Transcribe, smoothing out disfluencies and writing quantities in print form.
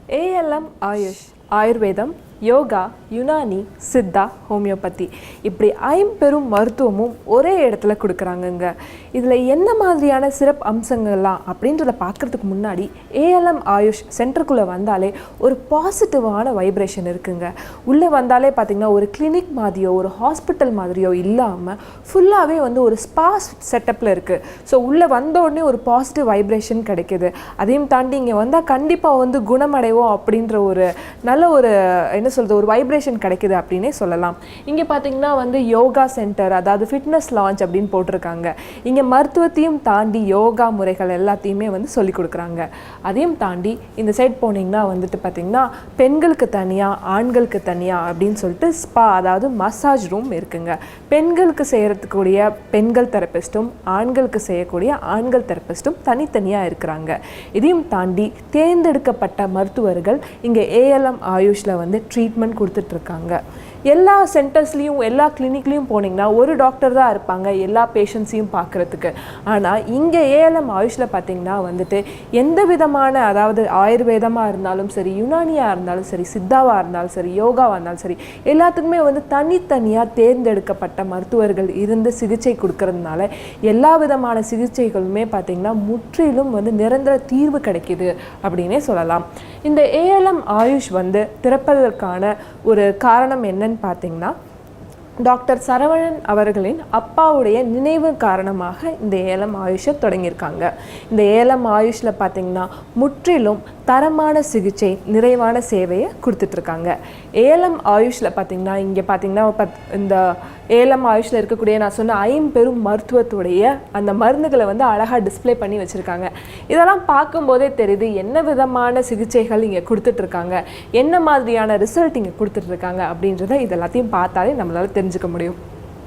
ALM Ayush, Ayurvedam, yoga, Unani, Siddha, homeopathy இப்படி ஐம்பெரும் மருத்துவமும் ஒரே இடத்துல கொடுக்குறாங்கங்க. இதில் என்ன மாதிரியான சிறப்பு அம்சங்கள்லாம் அப்படின்றத பார்க்குறதுக்கு முன்னாடி ALM ஆயுஷ் சென்டருக்குள்ளே வந்தாலே ஒரு பாசிட்டிவான வைப்ரேஷன் இருக்குங்க. உள்ளே வந்தாலே பார்த்திங்கன்னா ஒரு கிளினிக் மாதிரியோ ஒரு ஹாஸ்பிட்டல் மாதிரியோ இல்லாமல் ஃபுல்லாகவே ஒரு ஸ்பா செட்டப்பில் இருக்குது. ஸோ உள்ளே வந்தோடனே ஒரு பாசிட்டிவ் வைப்ரேஷன் கிடைக்கிது. அதையும் தாண்டி இங்கே வந்தால் கண்டிப்பாக குணமடைவோம் அப்படின்ற ஒரு நல்ல ஒரு ஒரு வைப்ரேஷன் கிடைக்குது அப்படின்னே சொல்லலாம். இங்கே பார்த்தீங்கன்னா யோகா சென்டர், அதாவது ஃபிட்னஸ் லான்ச் அப்படின்னு போட்டிருக்காங்க. இங்கே மருத்துவத்தையும் தாண்டி யோகா முறைகள் எல்லாத்தையுமே சொல்லிக் கொடுக்குறாங்க. அதையும் தாண்டி இந்த சைட் போனீங்கன்னா பார்த்தீங்கன்னா பெண்களுக்கு தனியாக ஆண்களுக்கு தனியாக அப்படின்னு சொல்லிட்டு ஸ்பா, அதாவது மசாஜ் ரூம் இருக்குங்க. பெண்களுக்கு செய்யறதுக்கூடிய பெண்கள் தெரபிஸ்ட்டும் ஆண்களுக்கு செய்யக்கூடிய ஆண்கள் தெரபிஸ்ட்டும் தனித்தனியாக இருக்கிறாங்க. இதையும் தாண்டி தேர்ந்தெடுக்கப்பட்ட மருத்துவர்கள் இங்கே ALM ஆயுஷில் ட்ரீட்மெண்ட் கொடுத்துட்ருக்காங்க. எல்லா சென்டர்ஸ்லேயும் எல்லா கிளினிக்லேயும் போனீங்கன்னா ஒரு டாக்டர் தான் இருப்பாங்க எல்லா பேஷண்ட்ஸையும் பார்க்குறதுக்கு. ஆனால் இங்கே ALM ஆயுஷில் பார்த்தீங்கன்னா எந்த விதமான, அதாவது ஆயுர்வேதமாக இருந்தாலும் சரி, யுனானியாக இருந்தாலும் சரி, சித்தாவாக இருந்தாலும் சரி, யோகாவாக இருந்தாலும் சரி, எல்லாத்துக்குமே தனித்தனியாக தேர்ந்தெடுக்கப்பட்ட மருத்துவர்கள் இருந்து சிகிச்சை கொடுக்கறதுனால எல்லா விதமான சிகிச்சைகளுமே பார்த்திங்கன்னா முற்றிலும் நிரந்தர தீர்வு கிடைக்கிது அப்படின்னே சொல்லலாம். இந்த ALM ஆயுஷ் திறப்பதற்கான ஒரு காரணம் என்னன்னு பார்த்தீங்கன்னா, டாக்டர் சரவணன் அவர்களின் அப்பாவுடைய நினைவு காரணமாக இந்த ALM ஆயுஷை தொடங்கியிருக்காங்க. இந்த ALM ஆயுஷில் பார்த்தீங்கன்னா முற்றிலும் தரமான சிகிச்சை, நிறைவான சேவையை கொடுத்துட்ருக்காங்க. ALM ஆயுஷில் பார்த்தீங்கன்னா இங்கே பார்த்தீங்கன்னா இந்த ALM ஆயுஷில் இருக்கக்கூடிய நான் சொன்ன ஐம்பெரும் மருத்துவத்துடைய அந்த மருந்துகளை அழகாக டிஸ்பிளே பண்ணி வச்சுருக்காங்க. இதெல்லாம் பார்க்கும்போதே தெரியுது என்ன விதமான சிகிச்சைகள் இங்கே கொடுத்துட்ருக்காங்க, என்ன மாதிரியான ரிசல்ட் இங்கே கொடுத்துட்ருக்காங்க அப்படின்றத இது எல்லாத்தையும் பார்த்தாலே நம்மளால் தெரிஞ்சுக்க முடியும்.